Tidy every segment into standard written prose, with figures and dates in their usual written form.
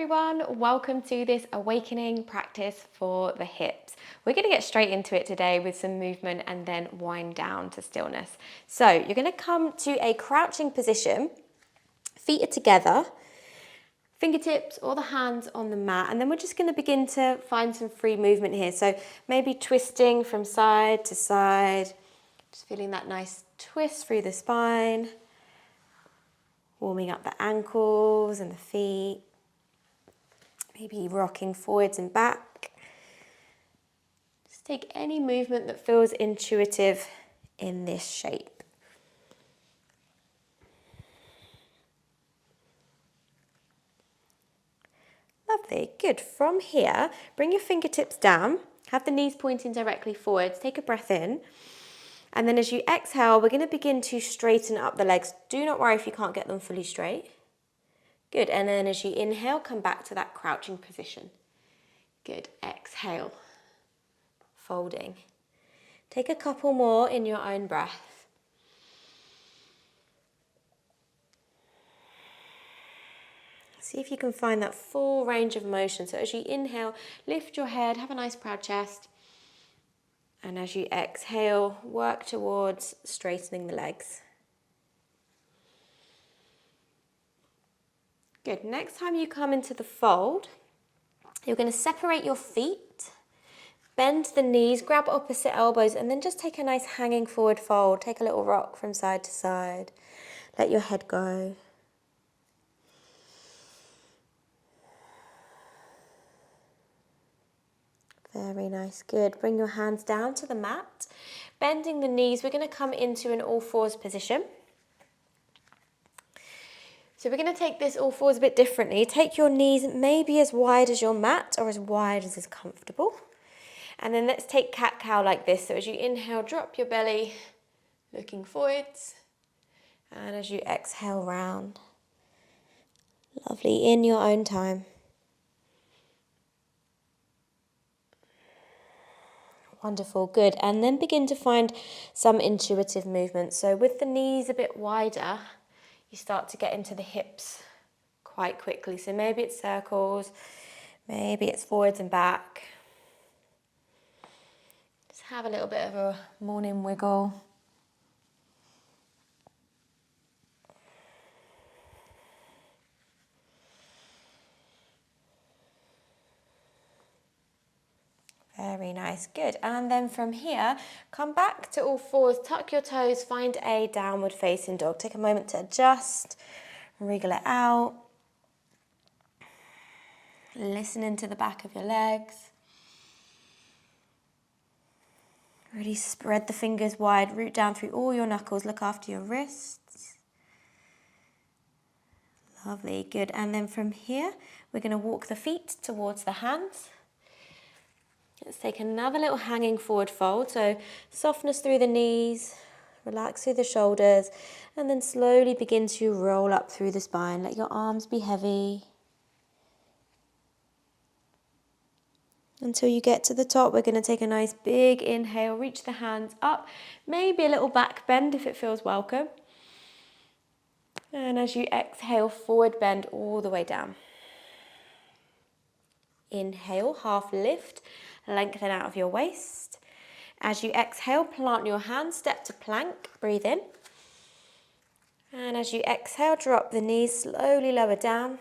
everyone, welcome to this awakening practice for the hips. We're going to get straight into it today with some movement and then wind down to stillness. So you're going to come to a crouching position, feet are together, fingertips or the hands on the mat, and then we're just going to begin to find some free movement here. So maybe twisting from side to side, just feeling that nice twist through the spine, warming up the ankles and the feet. Maybe rocking forwards and back. Just take any movement that feels intuitive in this shape. Lovely, good. From here, bring your fingertips down, have the knees pointing directly forwards, take a breath in, and then as you exhale, we're going to begin to straighten up the legs. Do not worry if you can't get them fully straight. Good, and then as you inhale, come back to that crouching position. Good, exhale, folding. Take a couple more in your own breath. See if you can find that full range of motion. So as you inhale, lift your head, have a nice proud chest. And as you exhale, work towards straightening the legs. Good, next time you come into the fold, you're going to separate your feet, bend the knees, grab opposite elbows, and then just take a nice hanging forward fold. Take a little rock from side to side. Let your head go. Very nice, good. Bring your hands down to the mat. Bending the knees, we're going to come into an all fours position. So we're going to take this all fours a bit differently. Take your knees maybe as wide as your mat or as wide as is comfortable. And then let's take cat-cow like this. So as you inhale, drop your belly, looking forwards. And as you exhale, round. Lovely, in your own time. Wonderful, good. And then begin to find some intuitive movement. So with the knees a bit wider, you start to get into the hips quite quickly. So maybe it's circles, maybe it's forwards and back. Just have a little bit of a morning wiggle. Very nice, good. And then from here, come back to all fours, tuck your toes, find a downward facing dog. Take a moment to adjust, wriggle it out. Listen into the back of your legs. Really spread the fingers wide, root down through all your knuckles, look after your wrists. Lovely, good. And then from here, we're going to walk the feet towards the hands. Let's take another little hanging forward fold. So softness through the knees, relax through the shoulders, and then slowly begin to roll up through the spine. Let your arms be heavy. Until you get to the top, we're going to take a nice big inhale, reach the hands up, maybe a little back bend if it feels welcome. And as you exhale, forward bend all the way down. Inhale, half lift, lengthen out of your waist. As you exhale, plant your hands, step to plank, breathe in. And as you exhale, drop the knees, slowly lower down.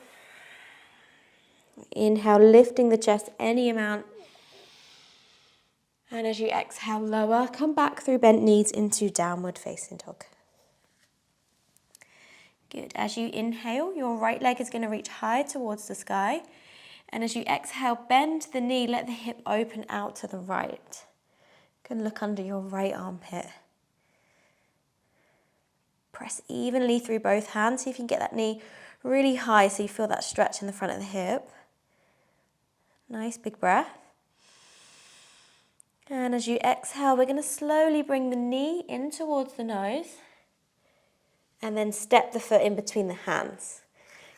Inhale, lifting the chest any amount. And as you exhale, lower, come back through bent knees into downward facing dog. Good, as you inhale, your right leg is going to reach high towards the sky. And as you exhale, bend the knee, let the hip open out to the right. You can look under your right armpit. Press evenly through both hands. See if you can get that knee really high so you feel that stretch in the front of the hip. Nice big breath. And as you exhale, we're going to slowly bring the knee in towards the nose. And then step the foot in between the hands.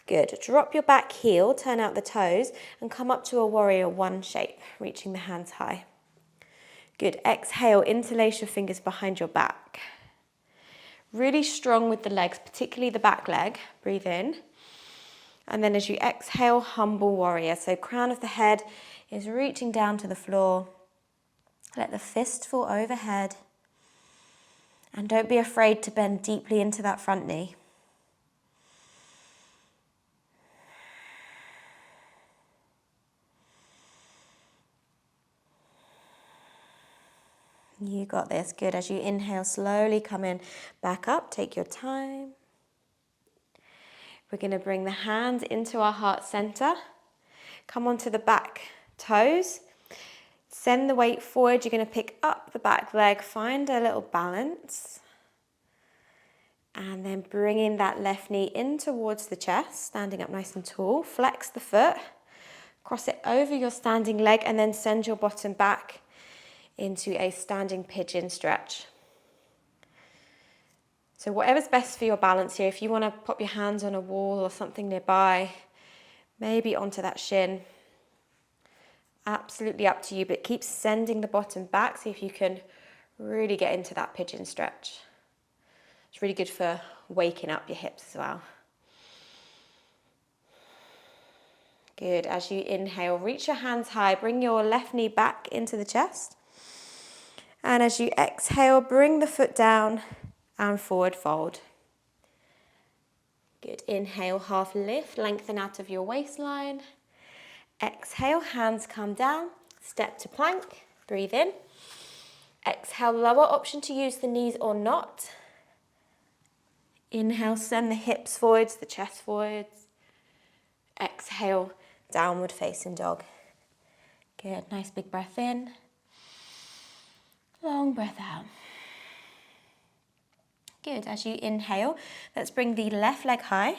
Good. Drop your back heel, turn out the toes, and come up to a warrior one shape, reaching the hands high. Good. Exhale, interlace your fingers behind your back. Really strong with the legs, particularly the back leg. Breathe in. And then as you exhale, humble warrior. So crown of the head is reaching down to the floor. Let the fist fall overhead. And don't be afraid to bend deeply into that front knee. You got this. Good. As you inhale, slowly come in, back up. Take your time. We're going to bring the hands into our heart center. Come onto the back toes. Send the weight forward. You're going to pick up the back leg. Find a little balance. And then bringing that left knee in towards the chest. Standing up nice and tall. Flex the foot. Cross it over your standing leg. And then send your bottom back into a standing pigeon stretch. So whatever's best for your balance here, if you want to pop your hands on a wall or something nearby, maybe onto that shin, absolutely up to you, but keep sending the bottom back. See if you can really get into that pigeon stretch. It's really good for waking up your hips as well. Good. As you inhale, reach your hands high, bring your left knee back into the chest. And as you exhale, bring the foot down and forward fold. Good. Inhale, half lift, lengthen out of your waistline. Exhale, hands come down, step to plank, breathe in. Exhale, lower option to use the knees or not. Inhale, send the hips forwards, the chest forwards. Exhale, downward facing dog. Good. Nice big breath in. Long breath out. Good. As you inhale, let's bring the left leg high.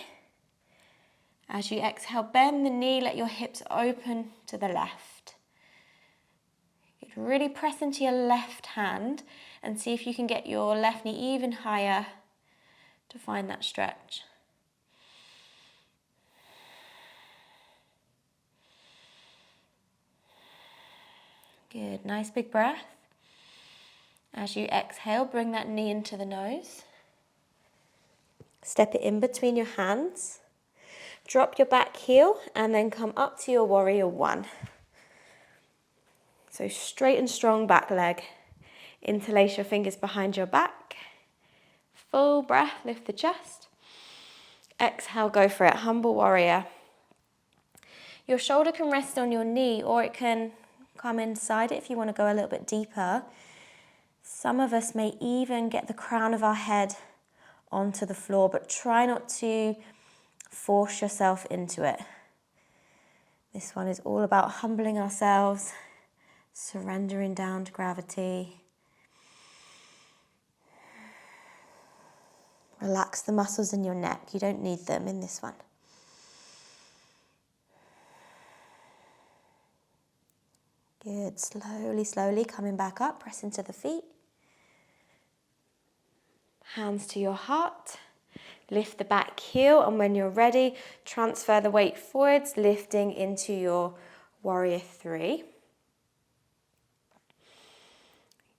As you exhale, bend the knee, let your hips open to the left. Good. Really press into your left hand and see if you can get your left knee even higher to find that stretch. Good. Nice big breath. As you exhale, bring that knee into the nose. Step it in between your hands. Drop your back heel and then come up to your warrior one. So straight and strong back leg. Interlace your fingers behind your back. Full breath, lift the chest. Exhale, go for it, humble warrior. Your shoulder can rest on your knee or it can come inside it if you want to go a little bit deeper. Some of us may even get the crown of our head onto the floor, but try not to force yourself into it. This one is all about humbling ourselves, surrendering down to gravity. Relax the muscles in your neck. You don't need them in this one. Good. Slowly, slowly coming back up. Press into the feet. Hands to your heart. Lift the back heel, and when you're ready, transfer the weight forwards, lifting into your warrior three.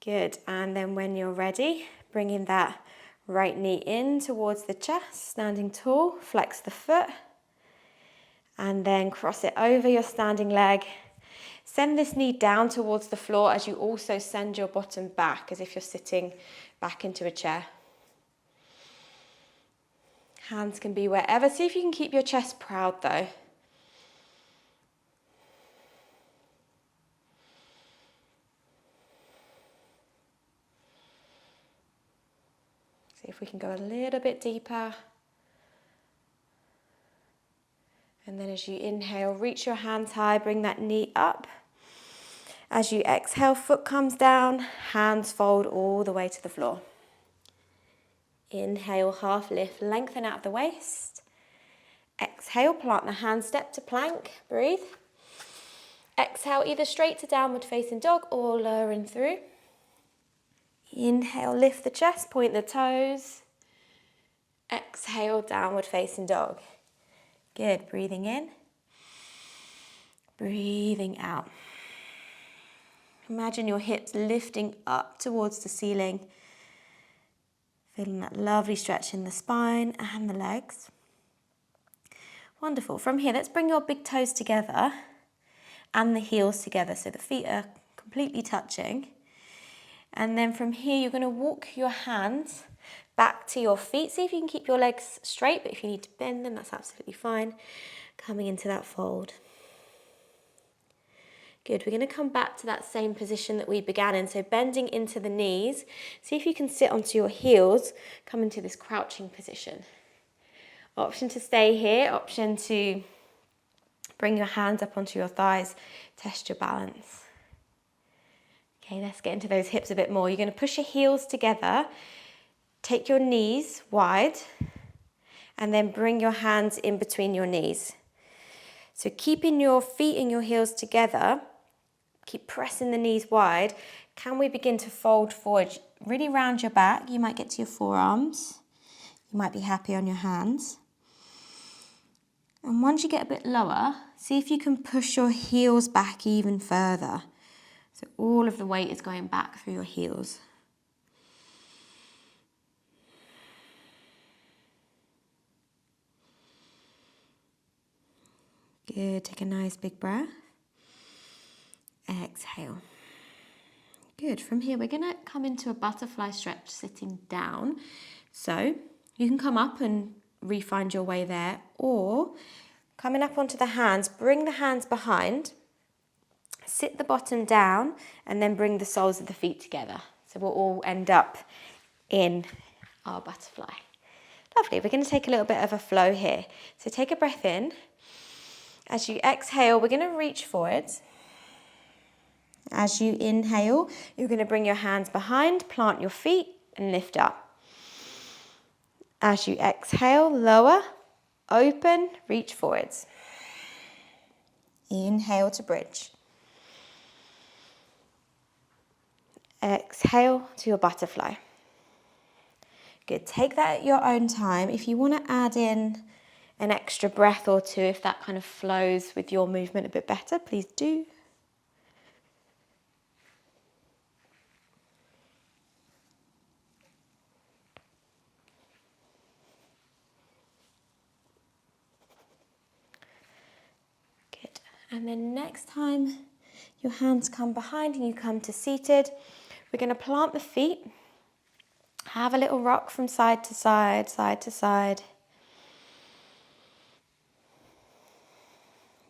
Good. And then when you're ready, bringing that right knee in towards the chest, standing tall, flex the foot, and then cross it over your standing leg. Send this knee down towards the floor as you also send your bottom back, as if you're sitting back into a chair. Hands can be wherever. See if you can keep your chest proud though. See if we can go a little bit deeper. And then as you inhale, reach your hands high, bring that knee up. As you exhale, foot comes down, hands fold all the way to the floor. Inhale, half lift, lengthen out of the waist. Exhale, plant the hands, step to plank, breathe. Exhale, either straight to downward facing dog or lowering through. Inhale, lift the chest, point the toes. Exhale, downward facing dog. Good, breathing in, breathing out. Imagine your hips lifting up towards the ceiling. Feeling that lovely stretch in the spine and the legs. Wonderful. From here, let's bring your big toes together and the heels together so the feet are completely touching. And then from here, you're going to walk your hands back to your feet. See if you can keep your legs straight, but if you need to bend them, that's absolutely fine. Coming into that fold. Good, we're going to come back to that same position that we began in, so bending into the knees. See if you can sit onto your heels, come into this crouching position. Option to stay here, option to bring your hands up onto your thighs, test your balance. Okay, let's get into those hips a bit more. You're going to push your heels together, take your knees wide, and then bring your hands in between your knees. So keeping your feet and your heels together, keep pressing the knees wide. Can we begin to fold forward? Really round your back. You might get to your forearms. You might be happy on your hands. And once you get a bit lower, see if you can push your heels back even further. So all of the weight is going back through your heels. Good, take a nice big breath. Exhale. Good, from here we're gonna come into a butterfly stretch sitting down. So you can come up and re-find your way there, or coming up onto the hands, bring the hands behind, sit the bottom down, and then bring the soles of the feet together. So we'll all end up in our butterfly. Lovely, we're gonna take a little bit of a flow here. So take a breath in. As you exhale, we're gonna reach forwards. As you inhale, you're gonna bring your hands behind, plant your feet, and lift up. As you exhale, lower, open, reach forwards. Inhale to bridge. Exhale to your butterfly. Good, take that at your own time. If you want to add in an extra breath or two, if that kind of flows with your movement a bit better, please do. Good, and then next time your hands come behind and you come to seated, we're going to plant the feet, have a little rock from side to side, side to side.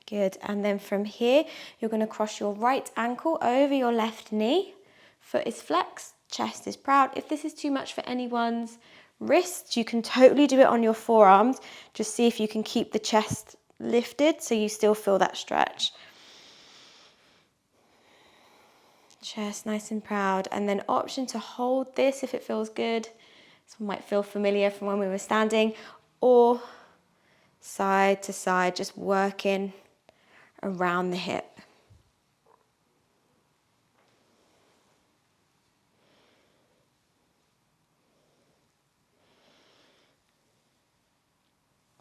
Good, and then from here, you're going to cross your right ankle over your left knee. Foot is flexed, chest is proud. If this is too much for anyone's wrists, you can totally do it on your forearms. Just see if you can keep the chest lifted so you still feel that stretch. Chest nice and proud, and then option to hold this if it feels good. This one might feel familiar from when we were standing, or side to side, just working around the hip.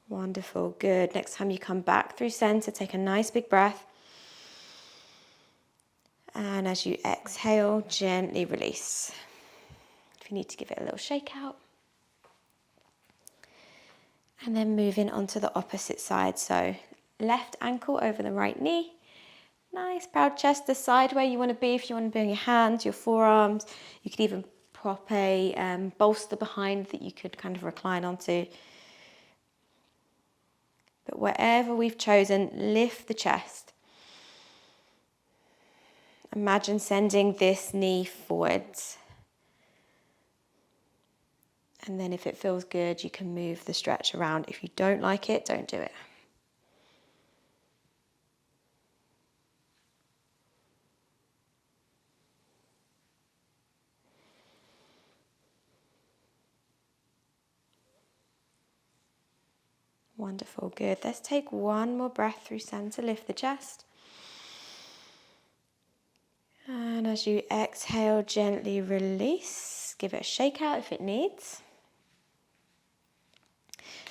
Wonderful, good. Next time you come back through center, take a nice big breath. And as you exhale, gently release. If you need to give it a little shake out. And then moving onto the opposite side. So left ankle over the right knee. Nice, proud chest, the side where you want to be. If you want to be on your hands, your forearms. You could even prop a bolster behind that you could kind of recline onto. But wherever we've chosen, lift the chest. Imagine sending this knee forwards. And then if it feels good, you can move the stretch around. If you don't like it, don't do it. Wonderful, good. Let's take one more breath through center, lift the chest. And as you exhale, gently release. Give it a shake out if it needs.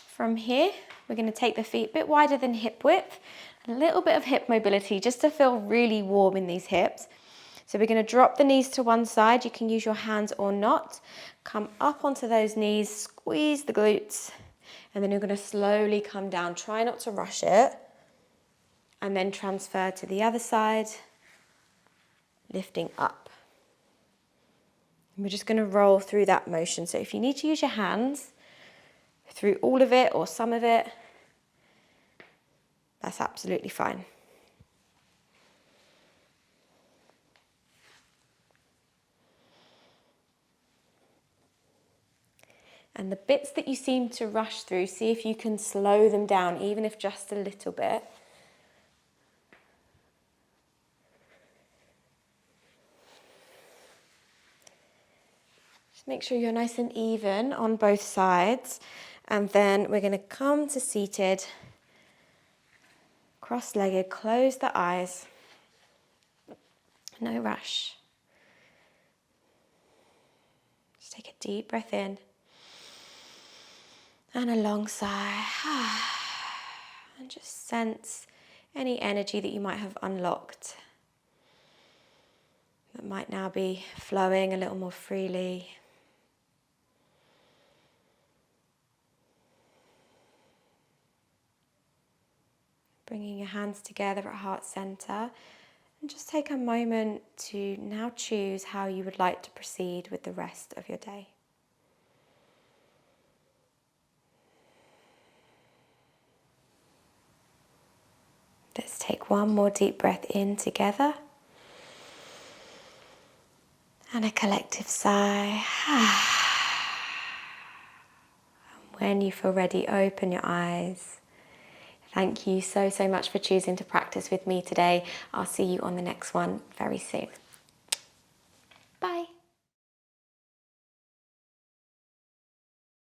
From here, we're going to take the feet a bit wider than hip width. A little bit of hip mobility just to feel really warm in these hips. So we're going to drop the knees to one side. You can use your hands or not. Come up onto those knees, squeeze the glutes, And then you're going to slowly come down. Try not to rush it. And then transfer to the other side, lifting up. And we're just going to roll through that motion. So if you need to use your hands through all of it or some of it, that's absolutely fine. And the bits that you seem to rush through, see if you can slow them down, even if just a little bit. Just make sure you're nice and even on both sides. And then we're going to come to seated, cross-legged, close the eyes. No rush. Just take a deep breath in. And a long sigh. And just sense any energy that you might have unlocked that might now be flowing a little more freely. Bringing your hands together at heart center, and just take a moment to now choose how you would like to proceed with the rest of your day. Let's take one more deep breath in together. And a collective sigh. When you feel ready, open your eyes. Thank you so much for choosing to practice with me today. I'll see you on the next one very soon.